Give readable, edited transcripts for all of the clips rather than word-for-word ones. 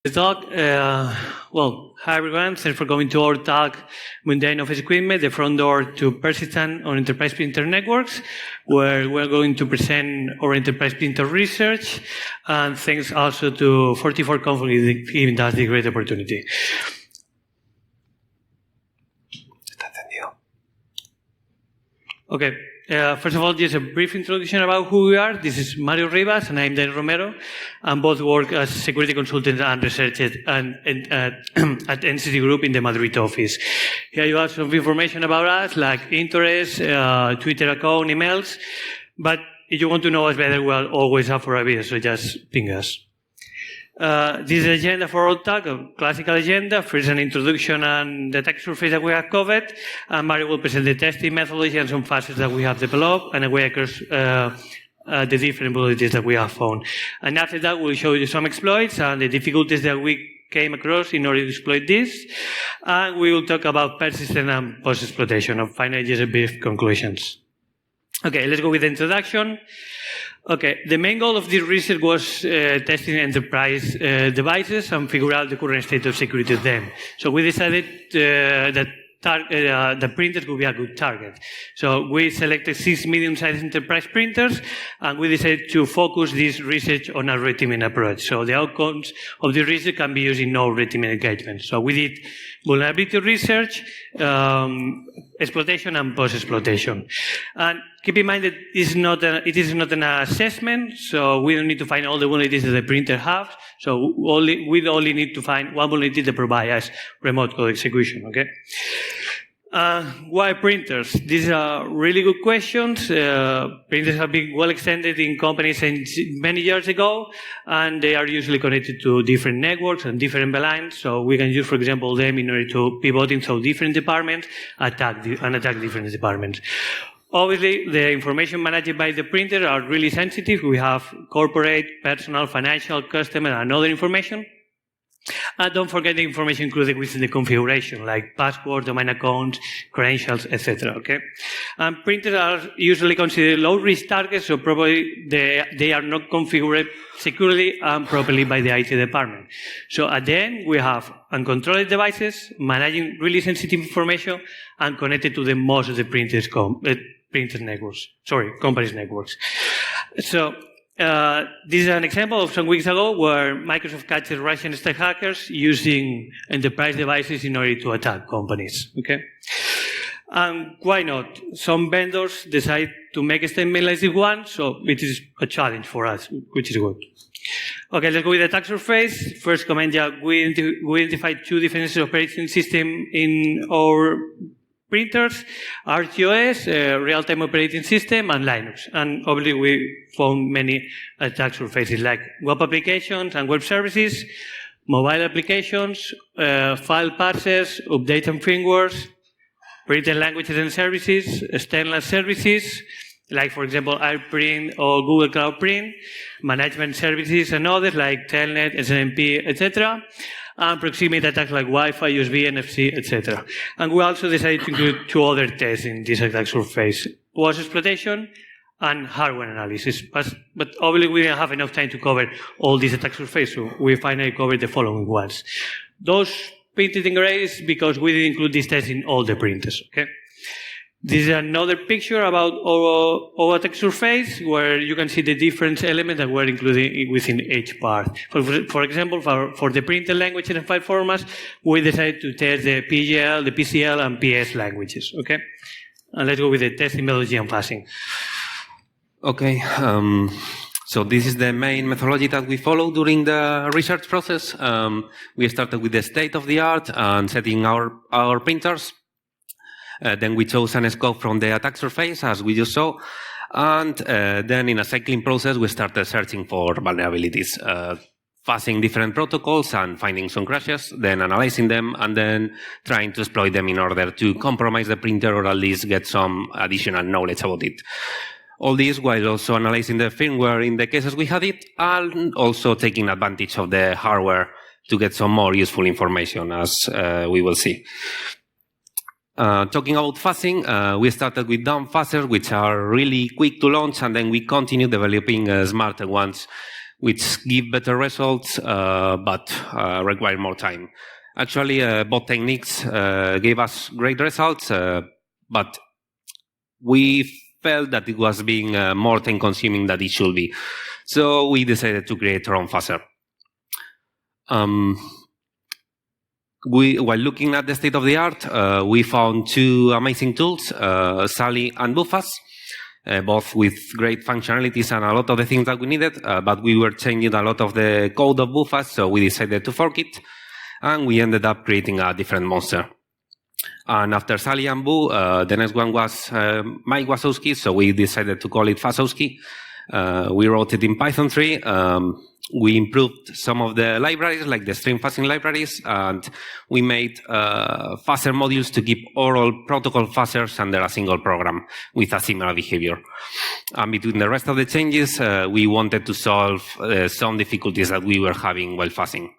The talk, hi everyone, thanks for coming to our talk, Mundane Office Equipment, the front door to persistent on enterprise printer networks, where we're going to present our enterprise printer research, and thanks also to 44 companies giving us the great opportunity. Okay. First of all, just a brief introduction about who we are. This is Mario Rivas, and I'm Romero, and both work as security consultants and researchers at NCC Group in the Madrid office. Here you have some information about us, like interest, Twitter account, emails, but if you want to know us better, we'll always have for a video, so just ping us. This is the agenda for our talk, a classical agenda. First, an introduction and the attack surface that we have covered. And Mario will present the testing methodology and some facets that we have developed and a way across the different vulnerabilities that we have found. And after that, we'll show you some exploits and the difficulties that we came across in order to exploit this. And we will talk about persistent and post-exploitation. And finally, just a brief conclusions. Okay, let's go with the introduction. Okay, the main goal of this research was testing enterprise devices and figure out the current state of security of them. So we decided that the printers would be a good target. So we selected 6 medium-sized enterprise printers, and we decided to focus this research on a red teaming approach. So the outcomes of the research can be used in no red teaming engagement. So we did vulnerability research, exploitation, and post-exploitation. And keep in mind that it is not an assessment, so we don't need to find all the vulnerabilities that the printer has. So we only need to find one vulnerability that provides remote code execution, okay? Why printers? These are really good questions. Printers have been well extended in companies since many years ago, and they are usually connected to different networks and different lines. So we can use, for example, them in order to pivot into different departments, attack different departments. Obviously, the information managed by the printer are really sensitive. We have corporate, personal, financial, customer, and other information. And don't forget the information included within the configuration, like password, domain accounts, credentials, etc. Okay, and printers are usually considered low-risk targets, so probably they are not configured securely and properly by the IT department. So at the end, we have uncontrolled devices managing really sensitive information and connected to the most of the company's networks. So. This is an example of some weeks ago where Microsoft catches Russian state hackers using enterprise devices in order to attack companies. Okay, and why not? Some vendors decide to make a statement like this one, so it is a challenge for us, which is good. Okay, let's go with the attack surface. First comment, we identified 2 different operating systems in our printers, RTOS, real-time operating system, and Linux. And obviously we found many attack surfaces like web applications and web services, mobile applications, file parsers, update and firmwares, printed languages and services, external services, like, for example, AirPrint or Google Cloud Print, management services and others like Telnet, SNMP, etc., and proximity attacks like Wi-Fi, USB, NFC, etc. And we also decided to include 2 other tests in this attack surface: post-exploitation and hardware analysis. But obviously we didn't have enough time to cover all these attack surfaces, so we finally covered the following ones. Those painted in gray is because we didn't include these tests in all the printers, okay? This is another picture about our attack surface, where you can see the different elements that were included within each part. For example, for the printed languages and file formats, we decided to test the PGL, the PCL, and PS languages. Okay, and let's go with the testing methodology and fuzzing. Okay. So this is the main methodology that we follow during the research process. We started with the state of the art and setting our printers. Then we chose an scope from the attack surface, as we just saw. And then in a cycling process, we started searching for vulnerabilities, fuzzing different protocols and finding some crashes, then analyzing them, and then trying to exploit them in order to compromise the printer or at least get some additional knowledge about it. All this while also analyzing the firmware in the cases we had it, and also taking advantage of the hardware to get some more useful information, as we will see. Talking about fuzzing, we started with dumb fuzzers, which are really quick to launch, and then we continue developing smarter ones which give better results, but require more time. Actually, both techniques gave us great results, but we felt that it was being more time-consuming than it should be. So we decided to create our own fuzzer. While looking at the state of the art, we found two amazing tools, Sally and Buffer, both with great functionalities and a lot of the things that we needed, but we were changing a lot of the code of Buffer, so we decided to fork it, and we ended up creating a different monster. And after Sally and Boo, the next one was Mike Wazowski, so we decided to call it Fuzowski. We wrote it in Python 3. We improved some of the libraries, like the stream fuzzing libraries, and we made fuzzer modules to keep all protocol fuzzers under a single program with a similar behavior. And between the rest of the changes, we wanted to solve some difficulties that we were having while fuzzing.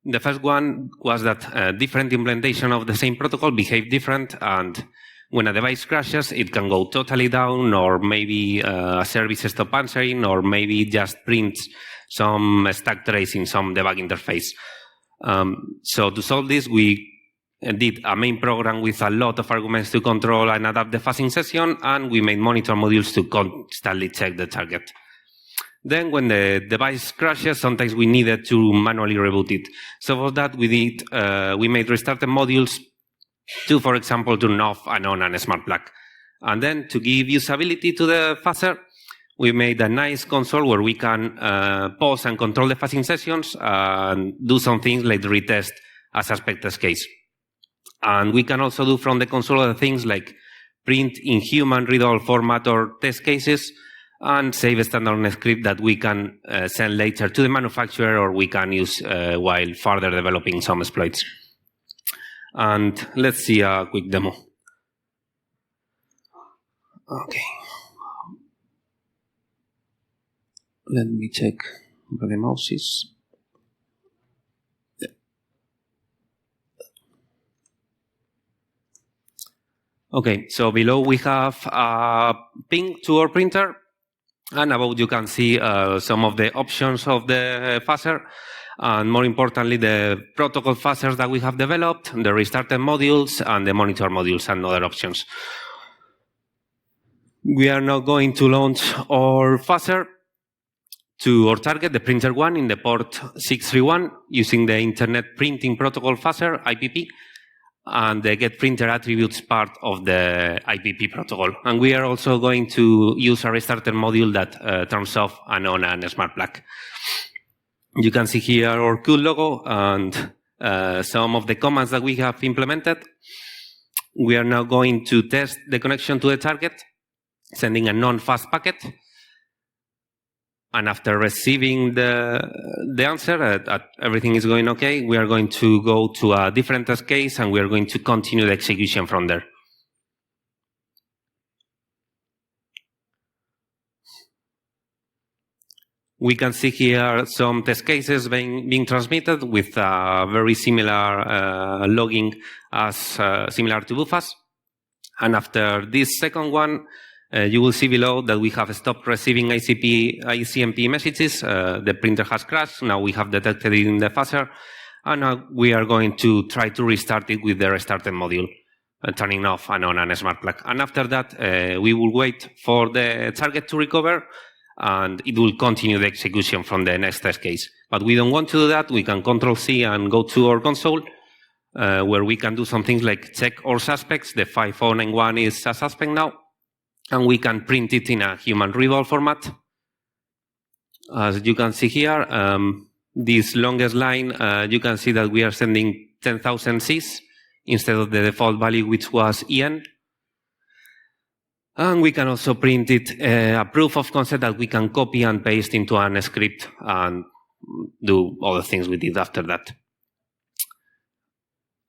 The first one was that different implementation of the same protocol behave different, and when a device crashes, it can go totally down, or maybe a service stop answering, or maybe just prints some stack trace in some debug interface. So to solve this, we did a main program with a lot of arguments to control and adapt the fuzzing session, and we made monitor modules to constantly check the target. Then when the device crashes, sometimes we needed to manually reboot it. So for that, we made restarted modules to, for example, turn off and on a smart plug. And then to give usability to the fuzzer, we made a nice console where we can pause and control the fuzzing sessions and do some things like retest a suspect test case. And we can also do from the console other things like print in human readable format or test cases, and save a standard script that we can send later to the manufacturer, or we can use while further developing some exploits. And let's see a quick demo. Okay. Let me check where the mouse is. Okay, so below we have a ping to our printer, and above you can see some of the options of the fuzzer, and more importantly, the protocol fuzzers that we have developed, the restarted modules, and the monitor modules, and other options. We are now going to launch our fuzzer to our target, the printer one, in the port 631, using the Internet Printing Protocol fuzzer, IPP, and the get printer attributes part of the IPP protocol. And we are also going to use a restarter module that turns off and on a smart plug. You can see here our cool logo and some of the commands that we have implemented. We are now going to test the connection to the target, sending a non-fast packet. And after receiving the answer that everything is going okay, we are going to go to a different test case, and we are going to continue the execution from there. We can see here some test cases being transmitted with very similar logging as similar to Bufas. And after this second one, you will see below that we have stopped receiving ICMP messages. The printer has crashed. Now we have detected it in the fuzzer. And now we are going to try to restart it with the restarted module, turning off and on a smart plug. And after that, we will wait for the target to recover, and it will continue the execution from the next test case. But we don't want to do that. We can Control-C and go to our console, where we can do some things like check our suspects. The 5091 is a suspect now. And we can print it in a human readable format. As you can see here, this longest line, you can see that we are sending 10,000 Cs instead of the default value, which was EN. And we can also print it a proof of concept that we can copy and paste into a script and do other things with it after that.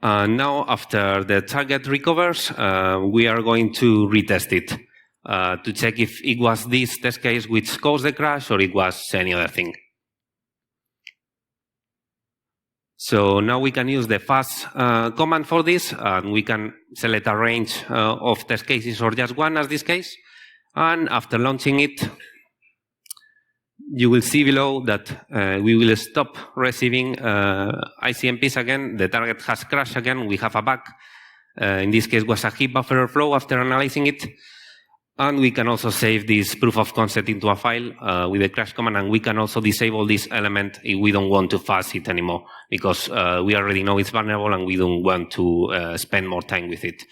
Now, after the target recovers, we are going to retest it. To check if it was this test case which caused the crash or it was any other thing. So now we can use the fuzz command for this, and we can select a range of test cases or just one as this case. And after launching it, you will see below that we will stop receiving ICMPs again. The target has crashed again. We have a bug. In this case, was a heap buffer overflow after analyzing it. And we can also save this proof of concept into a file with the crash command, and we can also disable this element if we don't want to fuzz it anymore, because we already know it's vulnerable and we don't want to spend more time with it.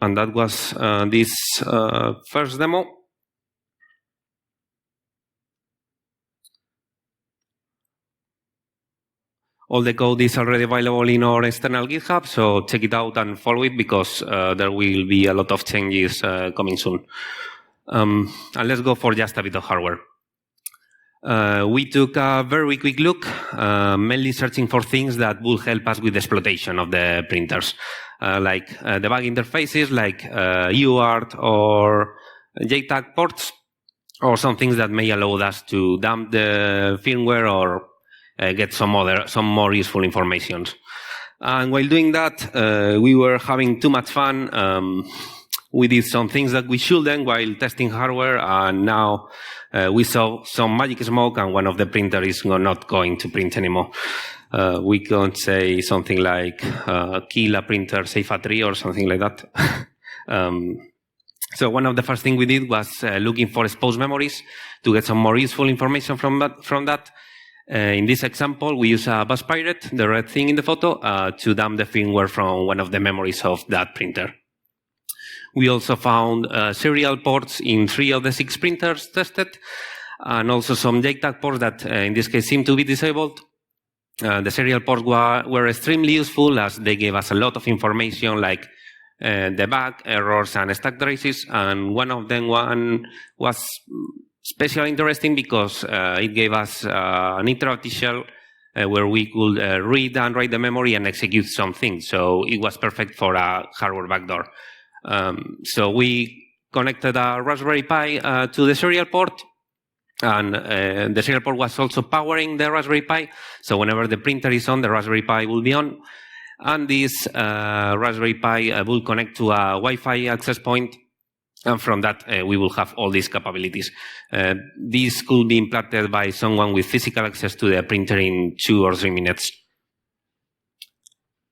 And that was this first demo. All the code is already available in our external GitHub, so check it out and follow it, because there will be a lot of changes coming soon. And let's go for just a bit of hardware. We took a very quick look, mainly searching for things that will help us with the exploitation of the printers, like debug interfaces, like UART or JTAG ports, or some things that may allow us to dump the firmware or get some more useful information. And while doing that, we were having too much fun. We did some things that we shouldn't while testing hardware, and now we saw some magic smoke, and one of the printers is not going to print anymore. We can say something like kill a printer, save a tree, or something like that. So one of the first things we did was looking for exposed memories to get some more useful information from that. In this example, we use a bus pirate, the red thing in the photo, to dump the firmware from one of the memories of that printer. We also found serial ports in 3 of the 6 printers tested, and also some JTAG ports that, in this case, seem to be disabled. The serial ports were extremely useful, as they gave us a lot of information, like debug, errors, and stack traces, and one of them was especially interesting because it gave us an interactive shell where we could read and write the memory and execute something. So it was perfect for a hardware backdoor. So we connected a Raspberry Pi to the serial port, and the serial port was also powering the Raspberry Pi. So whenever the printer is on, the Raspberry Pi will be on. And this Raspberry Pi will connect to a Wi-Fi access point. And from that, we will have all these capabilities. This could be implanted by someone with physical access to the printer in 2 or 3 minutes.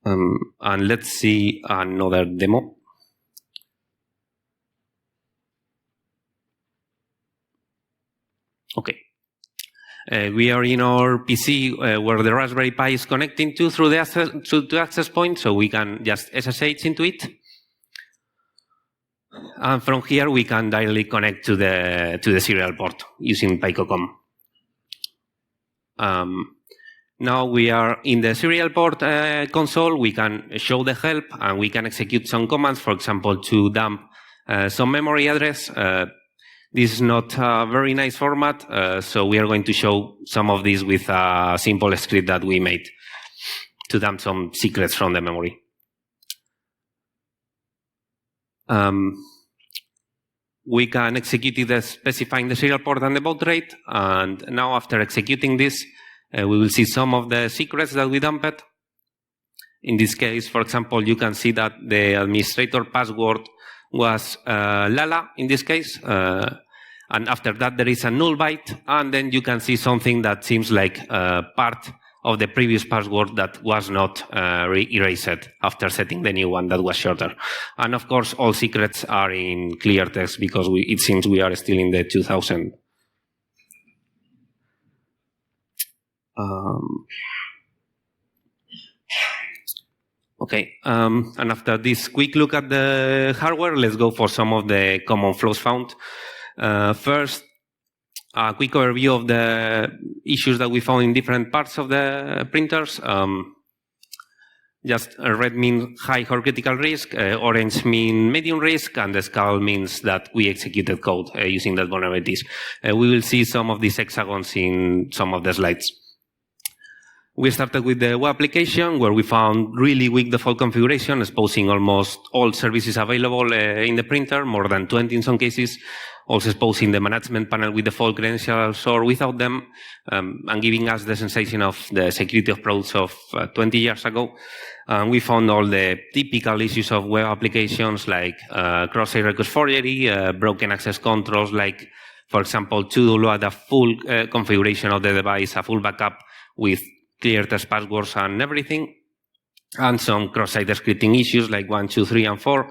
And let's see another demo. Okay. We are in our PC where the Raspberry Pi is connecting to through the access point, so we can just SSH into it. And from here, we can directly connect to the serial port using PicoCom. Now we are in the serial port console. We can show the help, and we can execute some commands, for example, to dump some memory address. This is not a very nice format, so we are going to show some of these with a simple script that we made to dump some secrets from the memory. We can execute it specifying the serial port and the baud rate, and now after executing this, we will see some of the secrets that we dumped. In this case, for example, you can see that the administrator password was Lala in this case, and after that there is a null byte, and then you can see something that seems like part of the previous password that was not erased after setting the new one that was shorter. And of course, all secrets are in clear text because it seems we are still in the 2000. Okay, and after this quick look at the hardware, let's go for some of the common flaws found. First, a quick overview of the issues that we found in different parts of the printers. Just red means high or critical risk, orange means medium risk, and the skull means that we executed code using that vulnerabilities. We will see some of these hexagons in some of the slides. We started with the web application, where we found really weak default configuration, exposing almost all services available in the printer, more than 20 in some cases, also exposing the management panel with default credentials or without them, and giving us the sensation of the security of products of 20 years ago. We found all the typical issues of web applications, like cross-site request forgery, broken access controls like For example, to download a full configuration of the device, a full backup with clear test passwords and everything, and some cross-site scripting issues like 1, 2, 3, and 4.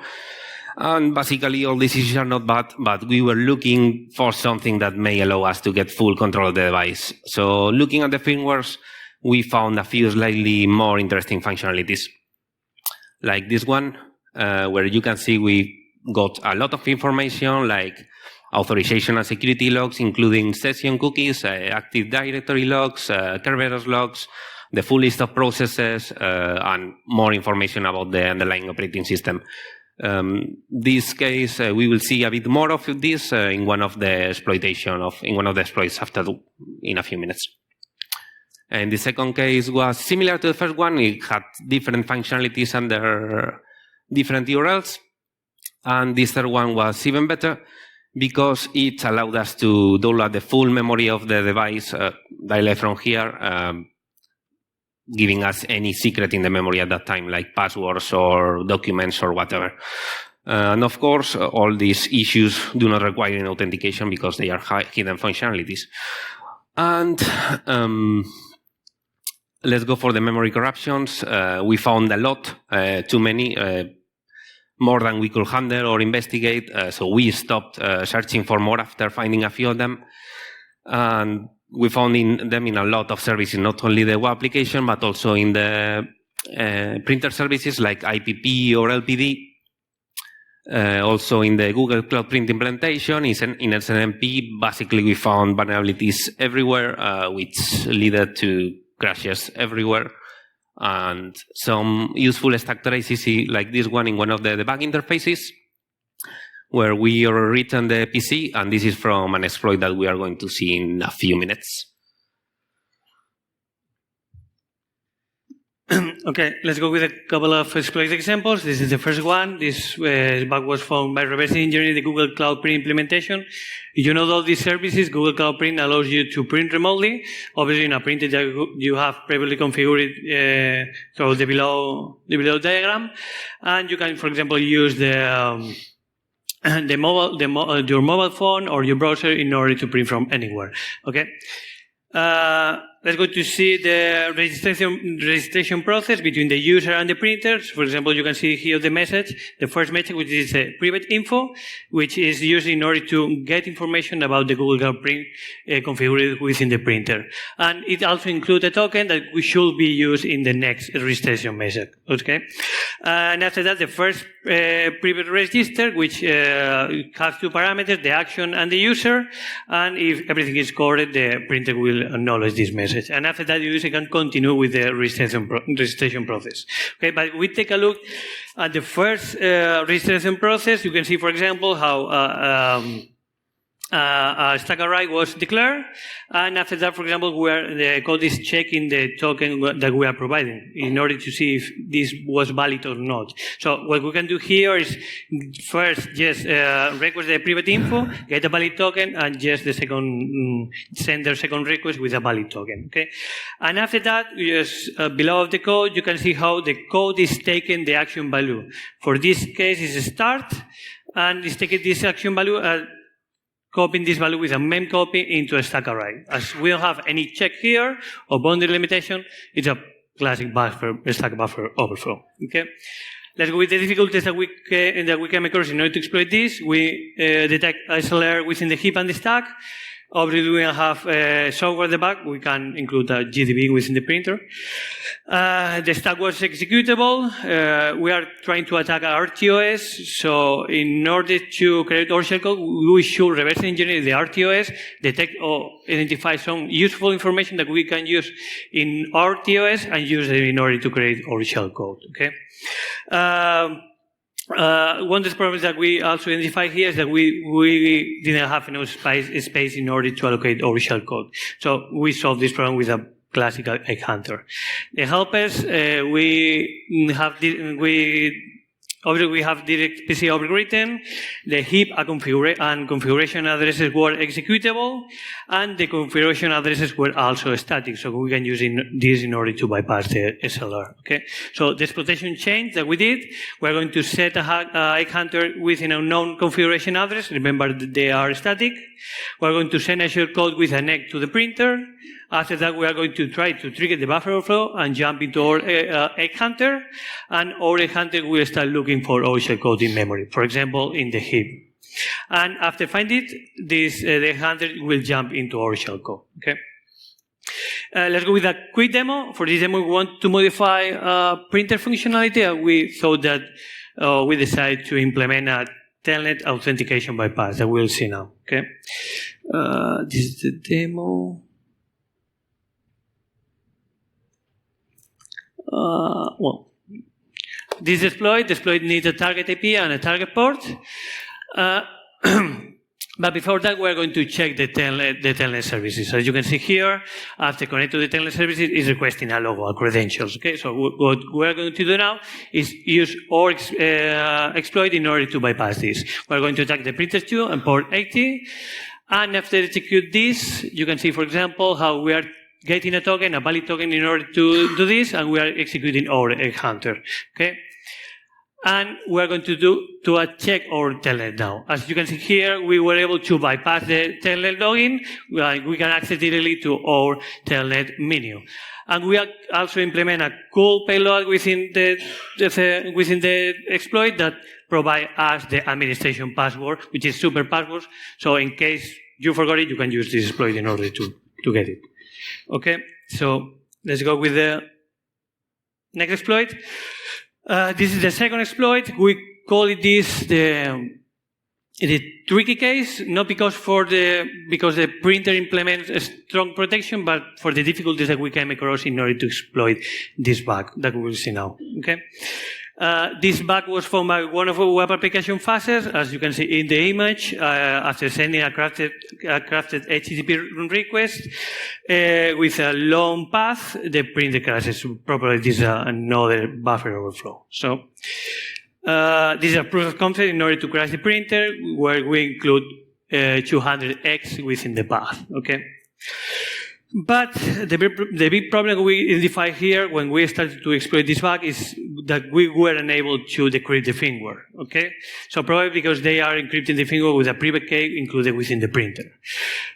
And basically, all these issues are not bad, but we were looking for something that may allow us to get full control of the device. So looking at the firmwares, we found a few slightly more interesting functionalities. Like this one, where you can see we got a lot of information like authorization and security logs, including session cookies, Active Directory logs, Kerberos logs, the full list of processes, and more information about the underlying operating system. This case, we will see a bit more of this in one of the exploits in a few minutes. And the second case was similar to the first one. It had different functionalities under different URLs. And this third one was even better because it allowed us to download the full memory of the device directly from here, giving us any secret in the memory at that time, like passwords or documents or whatever. And of course, all these issues do not require any authentication because they are hidden functionalities. And let's go for the memory corruptions. We found a lot, too many, more than we could handle or investigate. So we stopped searching for more after finding a few of them. And we found them in a lot of services, not only the web application, but also in the printer services like IPP or LPD. Also in the Google Cloud Print implementation, in SNMP, basically we found vulnerabilities everywhere, which led to crashes everywhere. And some useful stack traces like this one in one of the debug interfaces, where we are written the PC, and this is from an exploit that we are going to see in a few minutes. Okay, let's go with a couple of exploit examples. This is the first one. This bug was found by reverse engineering the Google Cloud Print implementation. You know all these services. Google Cloud Print allows you to print remotely, obviously in a printer that you have previously configured through the below diagram, and you can, for example, use your mobile phone or your browser in order to print from anywhere. Okay. Let's go to see the registration process between the user and the printers. For example, you can see here the first message, which is a private info, which is used in order to get information about the Google Cloud Print configured within the printer. And it also includes a token that we should be used in the next registration message. Okay. And after that, the first private register, which has two parameters, the action and the user. And if everything is correct, the printer will acknowledge this message. And after that, the user can continue with the registration process. Okay, but we take a look at the first registration process. You can see, for example, how a stack array was declared, and after that, for example, where the code is checking the token that we are providing in order to see if this was valid or not. So what we can do here is first just request the private info, get a valid token, and just the second send their second request with a valid token. Okay, and after that, just below the code, you can see how the code is taking the action value. For this case, it's start, and it's taking this action value. Copying this value with a mem copy into a stack array. As we don't have any check here or boundary limitation, it's a classic stack buffer overflow. Okay, let's go with the difficulties that we came across in order to exploit this. We detect SLR within the heap and the stack. Obviously, we have software debug. We can include a GDB within the printer. The stack was executable. We are trying to attack RTOS. So in order to create our shellcode, we should reverse engineer the RTOS, detect or identify some useful information that we can use in RTOS and use it in order to create our shellcode. Okay. One of the problems that we also identify here is that we didn't have enough space in order to allocate our shellcode. So we solved this problem with a classic egg hunter. The helpers, we Obviously, we have direct PC object written, the heap and configuration addresses were executable, and the configuration addresses were also static, so we can use this in order to bypass the SLR. Okay, so the exploitation change that we did, we're going to set a egg hunter with an unknown configuration address. Remember that they are static. We're going to send a shortcode with an egg to the printer. After that, we are going to try to trigger the buffer overflow and jump into our egg hunter, and our egg hunter will start looking for our shellcode in memory, for example, in the heap. And after finding it, the egg hunter will jump into our shellcode. Okay. Let's go with a quick demo. For this demo, we want to modify printer functionality, and we thought that we decided to implement a telnet authentication bypass that we'll see now. Okay. This is the demo. Well, this exploit needs a target IP and a target port. But before that, we're going to check the telnet services. As you can see here, after connecting to the telnet services, it's requesting a logo, credentials. Okay, so what we're going to do now is use our exploit in order to bypass this. We're going to attack the printer 2 and port 80. And after execute this, you can see, for example, how we are getting a token, a valid token, in order to do this, and we are executing our egg hunter. Okay. And we're going to check our telnet now. As you can see here, we were able to bypass the telnet login. We can access directly to our telnet menu. And we also implement a cool payload within the exploit that provide us the administration password, which is super password. So in case you forgot it, you can use this exploit in order to get it. Okay, so let's go with the next exploit. This is the second exploit. We call it the tricky case, not because the printer implements a strong protection, but for the difficulties that we came across in order to exploit this bug that we will see now. Okay. This bug was found by one of our web application phases, as you can see in the image. After sending a crafted HTTP request with a long path, the printer crashes. Probably this is another buffer overflow. So this is a proof of concept in order to crash the printer, where we include 200x within the path. Okay. But the big problem we identified here when we started to exploit this bug is that we were unable to decrypt the firmware. Okay, so probably because they are encrypting the firmware with a private key included within the printer.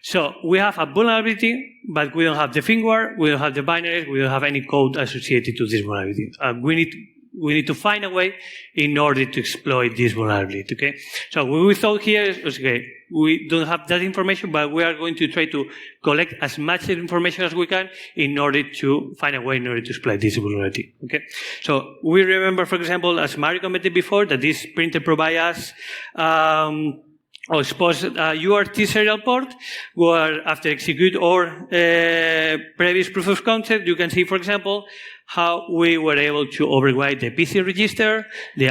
So we have a vulnerability, but we don't have the firmware, we don't have the binaries, we don't have any code associated to this vulnerability. We need to find a way in order to exploit this vulnerability. Okay, so what we thought here is, okay, we don't have that information, but we are going to try to collect as much information as we can in order to find a way in order to exploit this vulnerability. Okay, so we remember, for example, as Mario commented before, that this printer provides us or suppose a UART serial port, where after execute our previous proof of concept, you can see, for example, how we were able to override the PC register, the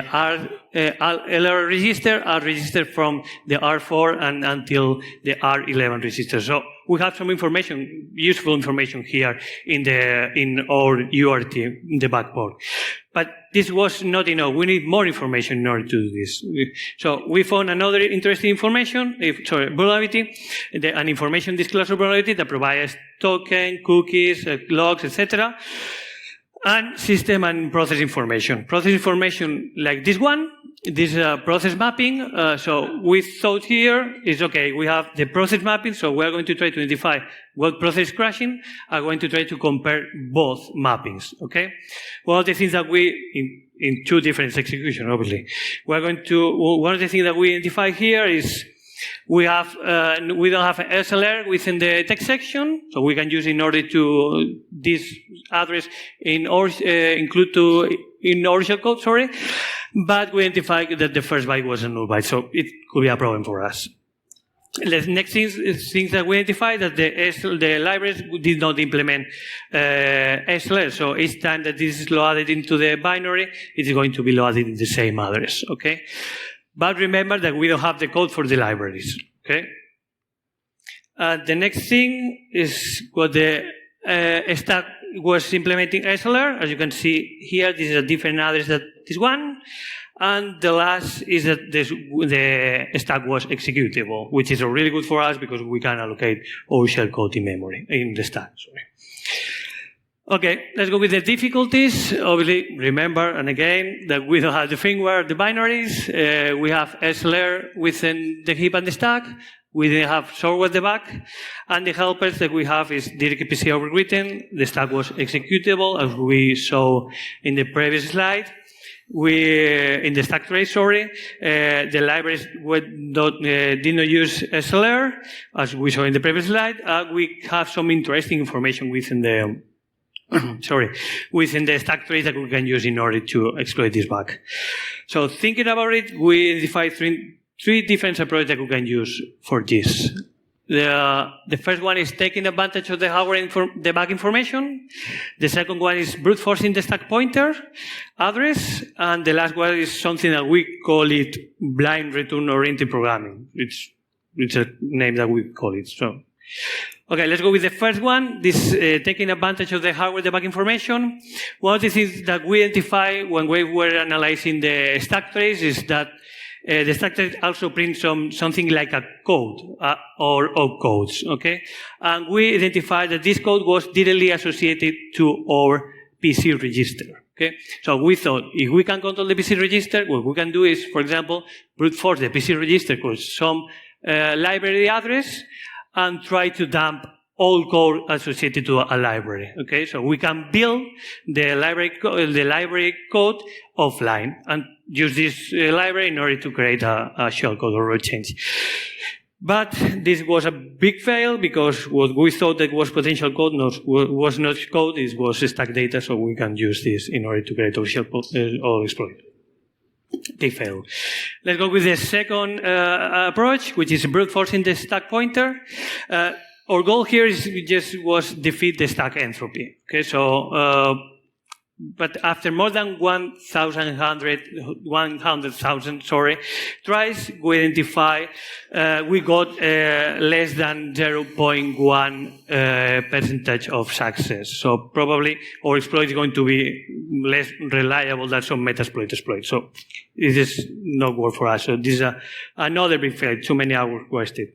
LR register, R register from the R4 and until the R11 register. So we have some information, useful information here in our UART, in the backport. But this was not enough. We need more information in order to do this. So we found another interesting vulnerability, an information disclosure vulnerability that provides token, cookies, logs, etc., and system and process information. Process information like this one, this process mapping. So we thought here is, okay, we have the process mapping, so we're going to try to identify what process is crashing. I'm going to try to compare both mappings, okay? One of the things that in two different executions, obviously. One of the things that we identify here is we don't have an SLR within the text section, so we can use in order to this address in our in our shellcode, sorry. But we identified that the first byte was a null byte, so it could be a problem for us. The next things that we identified that the libraries did not implement SLR, so each time that this is loaded into the binary, it is going to be loaded in the same address, okay? But remember that we don't have the code for the libraries, okay? The next thing is what the stack was implementing SLR. As you can see here, this is a different address than this one. And the last is that the stack was executable, which is really good for us because we can allocate our shellcode in memory, in the stack, sorry. Okay, let's go with the difficulties. Obviously, remember, and again, that we don't have the firmware, the binaries. We have SLR within the heap and the stack. We didn't have software at the back. And the helpers that we have is direct PC overwritten. The stack was executable, as we saw in the previous slide. In the stack trace, the libraries did not use SLR, as we saw in the previous slide. We have some interesting information within the within the stack trace that we can use in order to exploit this bug. So thinking about it, we identified three different approaches that we can use for this. The first one is taking advantage of the hardware the bug information. The second one is brute forcing the stack pointer address. And the last one is something that we call it blind return-oriented programming. It's a name that we call it. So, okay, let's go with the first one. This taking advantage of the hardware the bug information. One of the things that we identify when we were analyzing the stack trace is that the stack trace also prints something like a code or opcodes, okay? And we identified that this code was directly associated to our PC register, okay? So we thought if we can control the PC register, what we can do is, for example, brute force the PC register with some library address and try to dump all code associated to a library, okay? So we can build the library code offline and use this library in order to create a shellcode or a change. But this was a big fail because what we thought that was potential code was not code, it was stack data, so we can use this in order to create our shellcode or exploit. They fail. Let's go with the second approach, which is brute forcing the stack pointer. Our goal here was defeat the stack entropy. Okay, so, but after more than 100,000 tries, we identify, we got less than 0.1 percentage of success. So probably our exploit is going to be less reliable than some Metasploit exploit. So it is not work for us. So this is another big fail, too many hours wasted.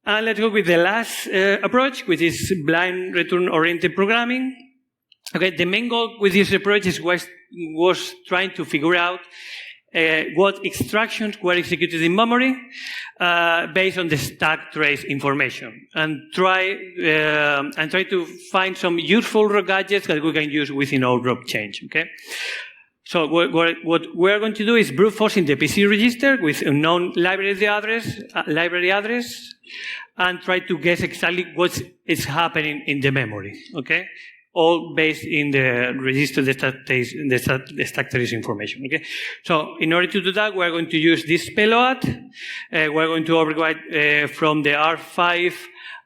And let's go with the last approach, which is blind return-oriented programming. Okay, the main goal with this approach was trying to figure out what extractions were executed in memory based on the stack trace information, and try to find some useful raw gadgets that we can use within our drop change. Okay. So what we're going to do is brute forcing the PC register with a known library address, and try to guess exactly what is happening in the memory. Okay, all based in the register, the stack trace information. Okay, so in order to do that, we're going to use this payload. We're going to override from the R5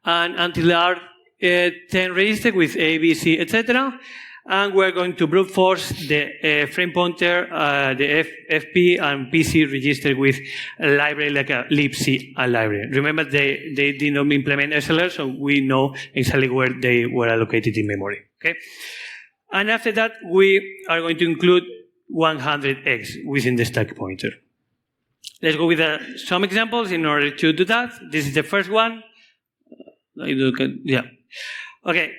and until the R10 register with A, B, C, etc. And we're going to brute force the frame pointer, the FP and PC register with a library like a libc library. Remember, they did not implement SLR, so we know exactly where they were allocated in memory. Okay, and after that, we are going to include 100x within the stack pointer. Let's go with some examples in order to do that. This is the first one. Yeah. Okay,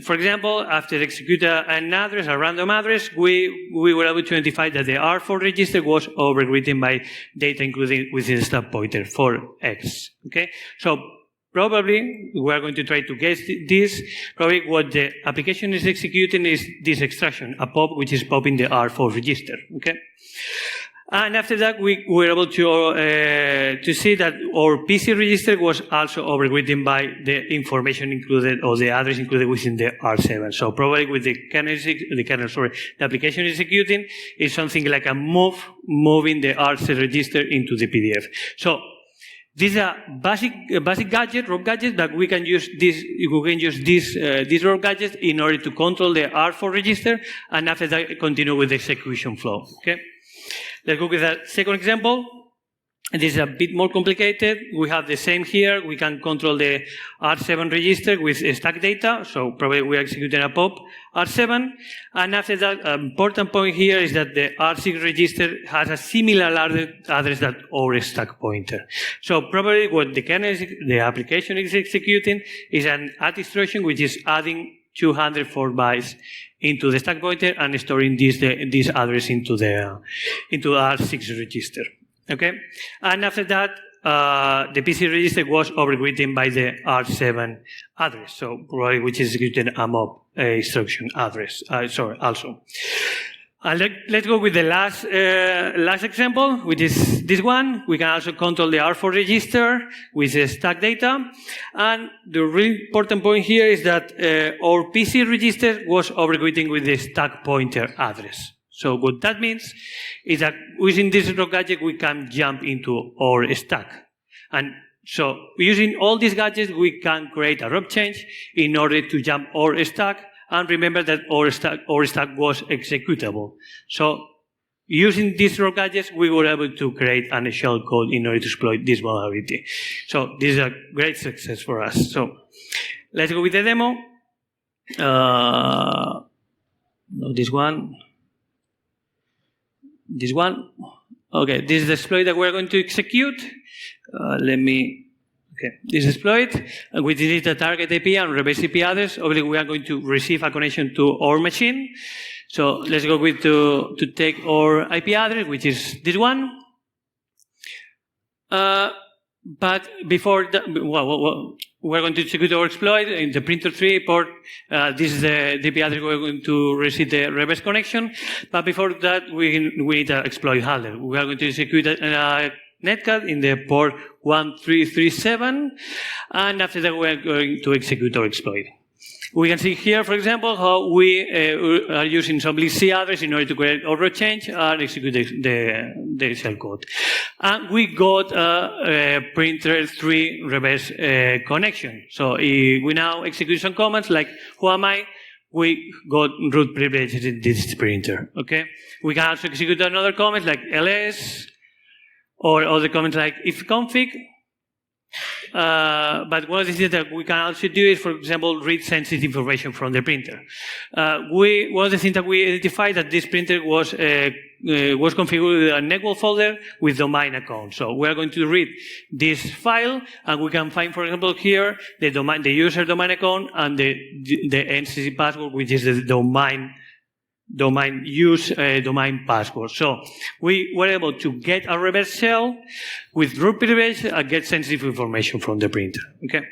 for example, after execute an address, a random address, we were able to identify that the R4 register was overwritten by data included within the stack pointer for X. Okay, so probably we are going to try to guess this. Probably what the application is executing is this extraction, a pop which is popping the R4 register. Okay. And after that, we were able to see that our PC register was also overwritten by the information included or the address included within the R7. So probably with the application executing is something like a moving the R7 register into the PDF. So this is a basic gadget, raw gadget that we can use this raw gadget in order to control the R4 register, and after that continue with the execution flow. Okay. Let's go with a second example. And this is a bit more complicated. We have the same here. We can control the R7 register with stack data. So probably we are executing a pop R7. And after that, an important point here is that the R6 register has a similar address that our stack pointer. So probably what the kernel, the application is executing is an add instruction, which is adding 204 bytes into the stack pointer and storing this address into the R6 register. Okay, and after that, the PC register was overwritten by the R7 address, so probably which is executing a mob instruction address. Also. Let's go with the last example, which is this one. We can also control the R4 register with the stack data. And the really important point here is that our PC register was overwritten with the stack pointer address. So what that means is that using this rock gadget, we can jump into our stack. And so using all these gadgets, we can create a rock change in order to jump our stack. And remember that our stack was executable. So using these rock gadgets, we were able to create a shell code in order to exploit this vulnerability. So this is a great success for us. So let's go with the demo. No, this one. This one. Okay, this is the exploit that we're going to execute. Okay, this exploit, we delete the target IP and reverse IP address. Obviously, we are going to receive a connection to our machine. So let's go with to take our IP address, which is this one. But before that, we're going to execute our exploit in the printer 3 port. This is the IP address we're going to receive the reverse connection. But before that, we need an exploit handler. We are going to execute a netcat in the port 1337. And after that, we're going to execute our exploit. We can see here, for example, how we are using some libc address in order to create our change and execute the shell code. And we got a printer 3 reverse connection. So if we now execute some commands like who am I, we got root privileges in this printer. Okay. We can also execute another command like ls or other commands like ifconfig. But one of the things that we can also do is, for example, read sensitive information from the printer. One of the things that we identified that this printer was configured with a network folder with domain account. So we are going to read this file, and we can find, for example, here the user domain account and the NCC password, which is the domain password. So we were able to get a reverse shell with root privilege and get sensitive information from the printer. Okay,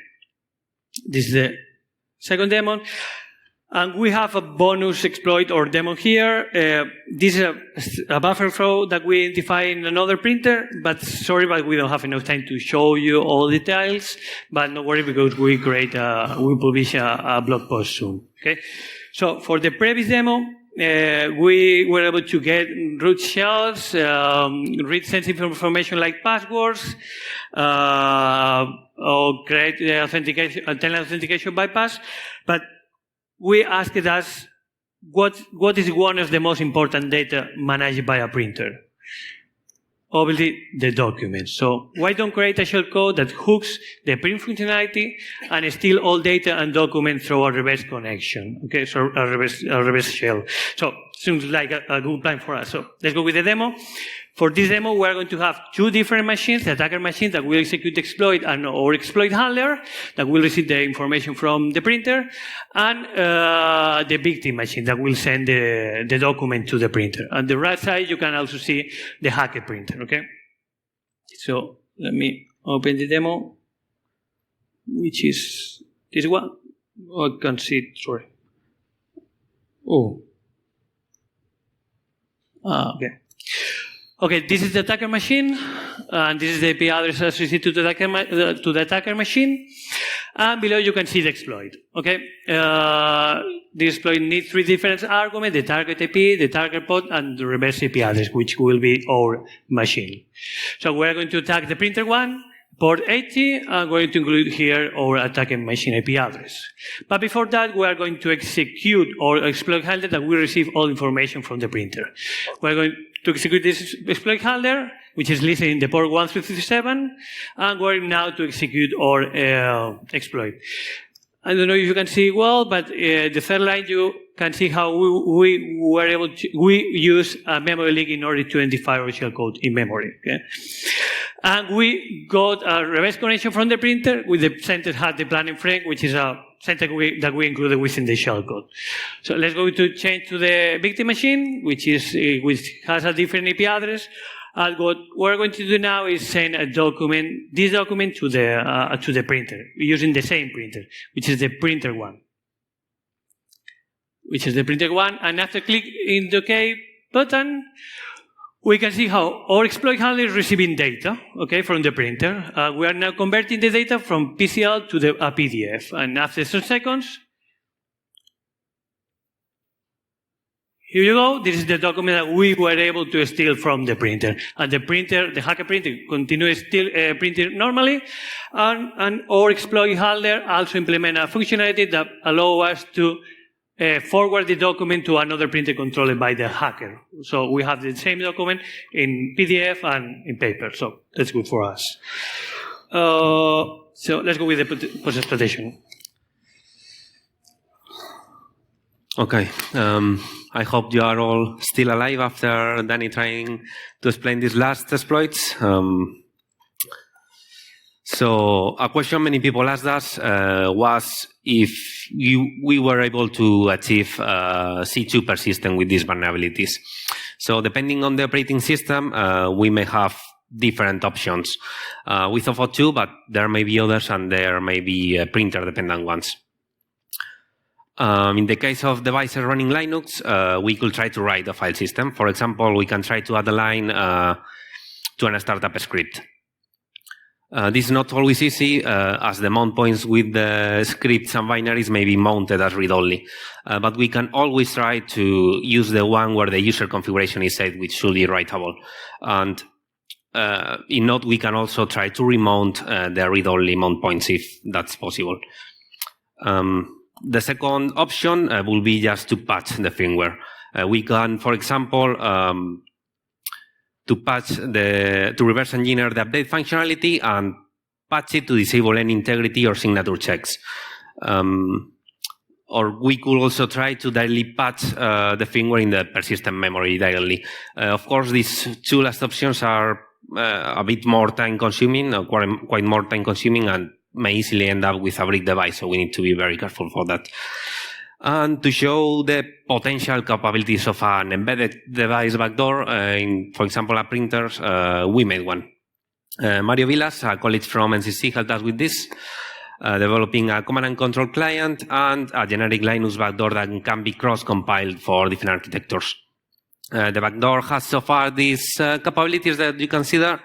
this is the second demo, and we have a bonus exploit or demo here. This is a buffer overflow that we identify in another printer, but sorry, but we don't have enough time to show you all details. But no worry, because we publish a blog post soon. Okay, so for the previous demo, we were able to get root shells, read sensitive information like passwords, or create internal authentication bypass. But we asked us what is one of the most important data managed by a printer? Obviously, the documents. So why don't create a shell code that hooks the print functionality and steal all data and documents through a reverse connection? Okay, so a reverse shell. So seems like a good plan for us. So let's go with the demo. For this demo, we're going to have two different machines, the attacker machine that will execute exploit and our exploit handler that will receive the information from the printer, and the victim machine that will send the document to the printer. On the right side, you can also see the hacker printer, okay? So let me open the demo, which is this one. Oh, I can't see it, sorry. Oh. Okay. Okay, this is the attacker machine, and this is the IP address associated to the attacker machine. And below you can see the exploit. Okay, the exploit needs three different arguments: the target IP, the target port, and the reverse IP address, which will be our machine. So we're going to attack the printer 1, port 80, and we're going to include here our attacking machine IP address. But before that, we are going to execute our exploit handler that will receive all information from the printer. We're going to execute this exploit handler, which is listening the port 1 through 57, and we're now to execute our exploit. I don't know if you can see well, but the third line, you can see how we were able to, we use a memory leak in order to identify our shellcode in memory. Okay? And we got a reverse connection from the printer with the center had the planning frame, which is a center that we included within the shellcode. So let's go to change to the victim machine, which has a different IP address. And what we're going to do now is send a document, this document to the printer, using the same printer, which is the printer one. And after clicking the OK button, we can see how our exploit handler is receiving data, okay, from the printer. We are now converting the data from PCL to a PDF. And after some seconds, here you go. This is the document that we were able to steal from the printer. And the printer, the hacker printer, continues still printing normally. And our exploit handler also implement a functionality that allows us to forward the document to another printer controlled by the hacker. So we have the same document in PDF and in paper. So that's good for us. So let's go with the post-exploitation. Okay. I hope you are all still alive after Danny trying to explain these last exploits. So a question many people asked us was if we were able to achieve C2 persistent with these vulnerabilities. So depending on the operating system, we may have different options with OFO2, but there may be others and there may be printer-dependent ones. In the case of devices running Linux, we could try to write the file system. For example, we can try to add a line to a startup script. This is not always easy, as the mount points with the scripts and binaries may be mounted as read-only. But we can always try to use the one where the user configuration is set, which should be writable. And in Node, we can also try to remount the read-only mount points if that's possible. The second option will be just to patch the firmware. We can, for example, to reverse engineer the update functionality and patch it to disable any integrity or signature checks. Or we could also try to directly patch the firmware in the persistent memory directly. Of course, these two last options are a bit more time-consuming, quite more time-consuming, and may easily end up with a brick device, so we need to be very careful for that. And to show the potential capabilities of an embedded device backdoor, in, for example, a printers, we made one. Mario Vilas, a colleague from NCC, helped us with this, developing a command and control client and a generic Linux backdoor that can be cross-compiled for different architectures. The backdoor has so far these capabilities that you can see there.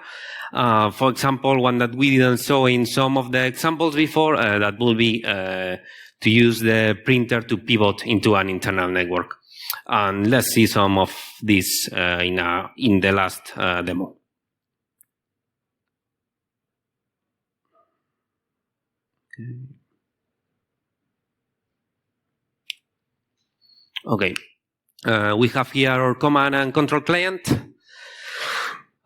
For example, one that we didn't show in some of the examples before, that will be to use the printer to pivot into an internal network. And let's see some of this in the last demo. Okay. We have here our command and control client.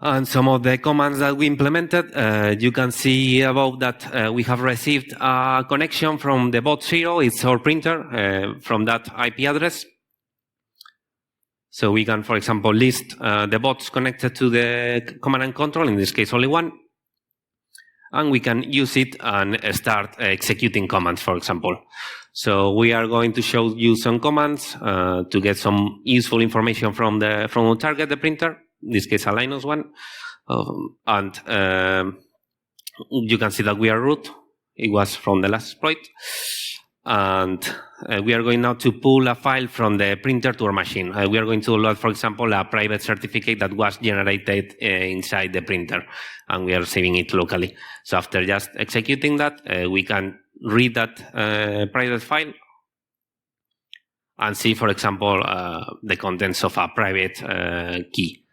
And some of the commands that we implemented, you can see above that we have received a connection from the bot 0, it's our printer, from that IP address. So we can, for example, list the bots connected to the command and control, in this case only one. And we can use it and start executing commands, for example. So we are going to show you some commands to get some useful information from the target, the printer. In this case, a Linux one. And you can see that we are root. It was from the last exploit. And we are going now to pull a file from the printer to our machine. We are going to load, for example, a private certificate that was generated inside the printer. And we are saving it locally. So after just executing that, we can read that private file and see, for example, the contents of a private key,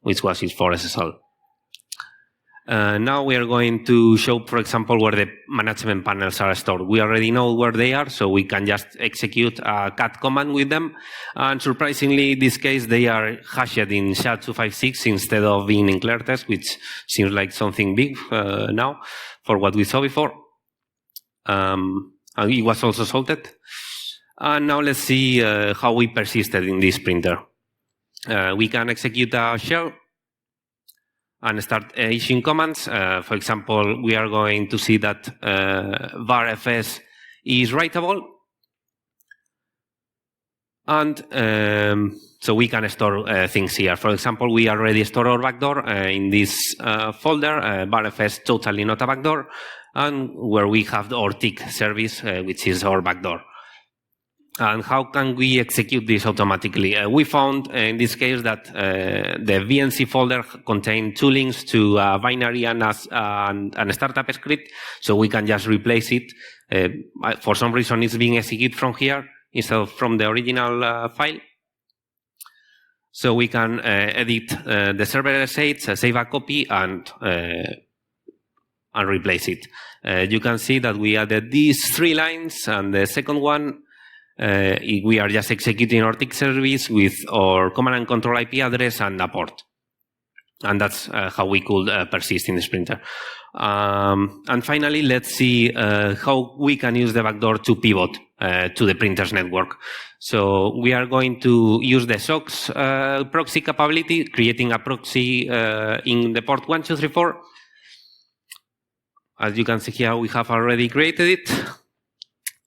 which was it for SSL. Now we are going to show, for example, where the management panels are stored. We already know where they are, so we can just execute a cat command with them. And surprisingly, in this case, they are hashed in SHA-256 instead of being in clear test, which seems like something big now for what we saw before. And it was also salted. And now let's see how we persisted in this printer. We can execute a shell and start issuing commands. For example, we are going to see that var fs is writable. And so we can store things here. For example, we already store our backdoor in this folder, var fs totally not a backdoor, and where we have our tick service, which is our backdoor. And how can we execute this automatically? We found in this case that the VNC folder contained two links to a binary and a startup script, so we can just replace it. For some reason, it's being executed from here instead of from the original file. So we can edit the server SH, save a copy, and replace it. You can see that we added these 3 lines, and the second one, we are just executing our tick service with our command and control IP address and a port. And that's how we could persist in this printer. And finally, let's see how we can use the backdoor to pivot to the printer's network. So we are going to use the SOX proxy capability, creating a proxy in the port 1234. As you can see here, we have already created it.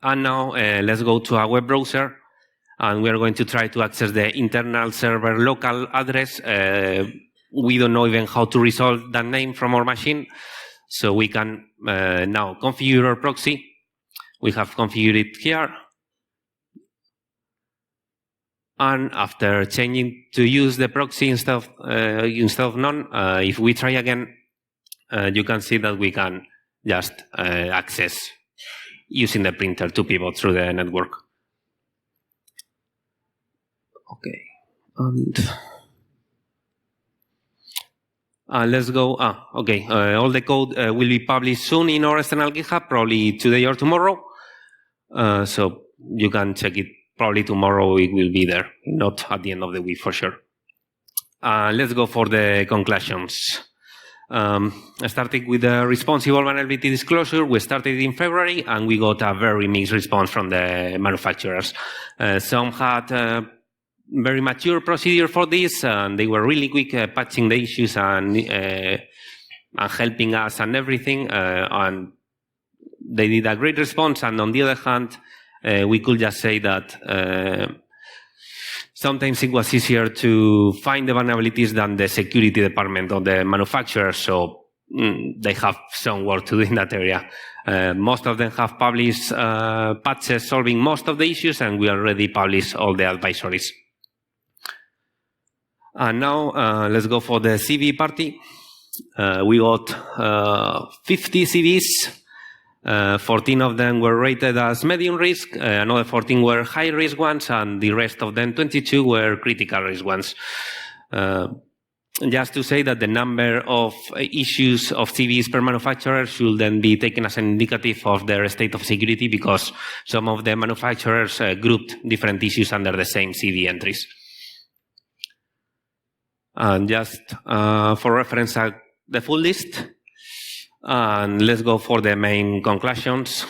And now let's go to a web browser, and we are going to try to access the internal server local address. We don't know even how to resolve that name from our machine, so we can now configure our proxy. We have configured it here. And after changing to use the proxy instead of none, if we try again, you can see that we can just access using the printer to pivot through the network. Okay, and let's go. Okay, all the code will be published soon in our external GitHub, probably today or tomorrow. So you can check it. Probably tomorrow it will be there, not at the end of the week for sure. Let's go for the conclusions. Starting with the responsible vulnerability disclosure, we started in February and we got a very mixed response from the manufacturers. Some had a very mature procedure for this, and they were really quick patching the issues and helping us and everything. And they did a great response. And on the other hand, we could just say that sometimes it was easier to find the vulnerabilities than the security department of the manufacturer, so they have some work to do in that area. Most of them have published patches solving most of the issues, and we already published all the advisories. And now let's go for the CV party. We got 50 CVs. 14 of them were rated as medium risk, another 14 were high risk ones, and the rest of them, 22, were critical risk ones. Just to say that the number of issues of CVs per manufacturer should then be taken as an indicative of their state of security, because some of the manufacturers grouped different issues under the same CV entries. And just for reference, the full list. And let's go for the main conclusions.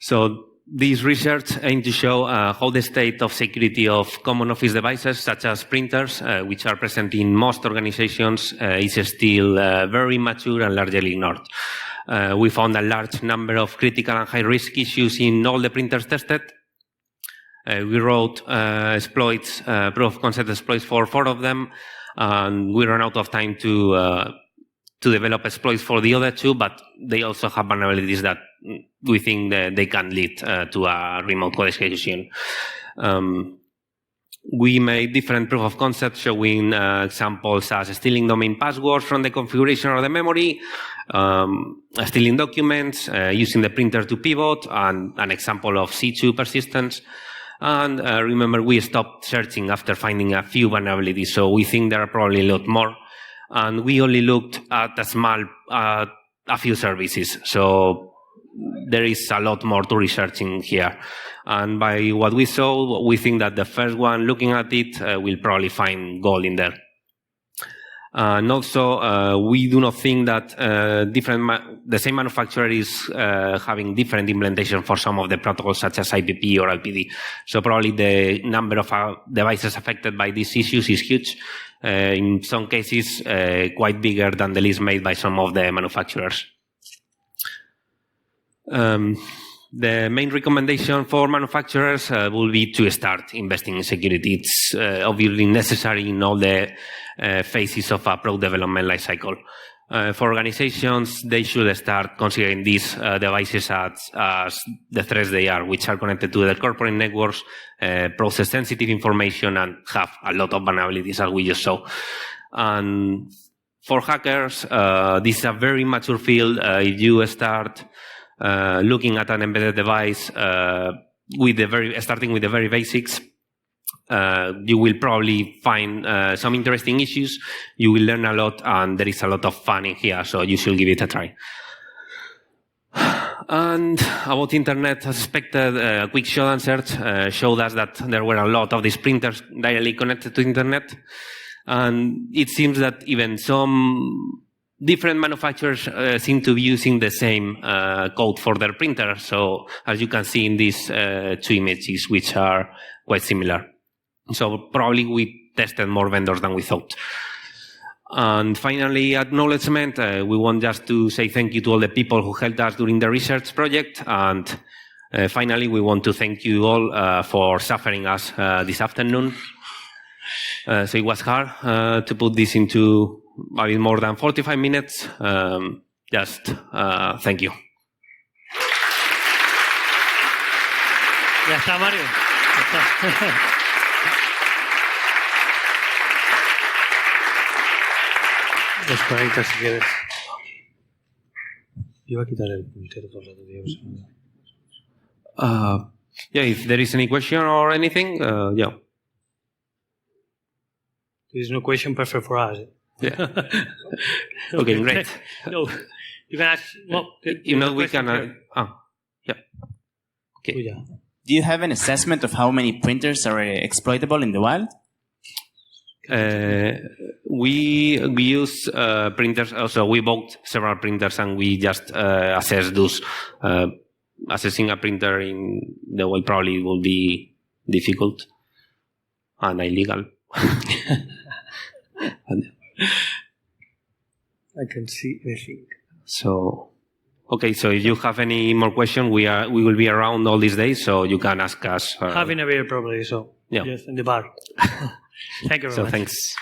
So this research aims to show how the state of security of common office devices, such as printers, which are present in most organizations, is still very mature and largely ignored. We found a large number of critical and high-risk issues in all the printers tested. We wrote exploits, proof of concept exploits for 4 of them. And we ran out of time to develop exploits for the other 2, but they also have vulnerabilities that we think that they can lead to a remote code execution. We made different proof of concepts showing examples as stealing domain passwords from the configuration of the memory, stealing documents, using the printer to pivot, and an example of C2 persistence. And remember, we stopped searching after finding a few vulnerabilities, so we think there are probably a lot more. And we only looked at a few services, so there is a lot more to researching here. And by what we saw, we think that the first one looking at it will probably find gold in there. And also, we do not think that the same manufacturer is having different implementation for some of the protocols, such as IPP or LPD. So probably the number of devices affected by these issues is huge. In some cases, quite bigger than the list made by some of the manufacturers. The main recommendation for manufacturers will be to start investing in security. It's obviously necessary in all the phases of a product development lifecycle. For organizations, they should start considering these devices as the threats they are, which are connected to their corporate networks, process sensitive information, and have a lot of vulnerabilities, as we just saw. And for hackers, this is a very mature field. If you start looking at an embedded device starting with the very basics, you will probably find some interesting issues. You will learn a lot, and there is a lot of fun in here, so you should give it a try. And about internet, as expected, a quick showdown search showed us that there were a lot of these printers directly connected to internet. And it seems that even some different manufacturers seem to be using the same code for their printers. So as you can see in these two images, which are quite similar. So probably we tested more vendors than we thought. And finally, acknowledgement. We want just to say thank you to all the people who helped us during the research project. And finally, we want to thank you all for suffering us this afternoon. So it was hard to put this into a bit more than 45 minutes. Just thank you. Ya está, Mario. Ya está. Desconecta si quieres. Iba a quitar el puntero todo el rato, tío. Yeah, if there is any question or anything, yeah. There is no question, perfect for us. Yeah. Okay, great. No, you can ask. Well, you know, we can. Yeah. Okay. Oh, yeah. Do you have an assessment of how many printers are exploitable in the wild? We use printers. Also, we bought several printers, and we just assess those. Assessing a printer in the wild probably will be difficult and illegal. I can see anything. So, okay. So if you have any more questions, we will be around all these days, so you can ask us. Having a beer probably. So yeah. Yes, in the bar. Thank you very much. So thanks.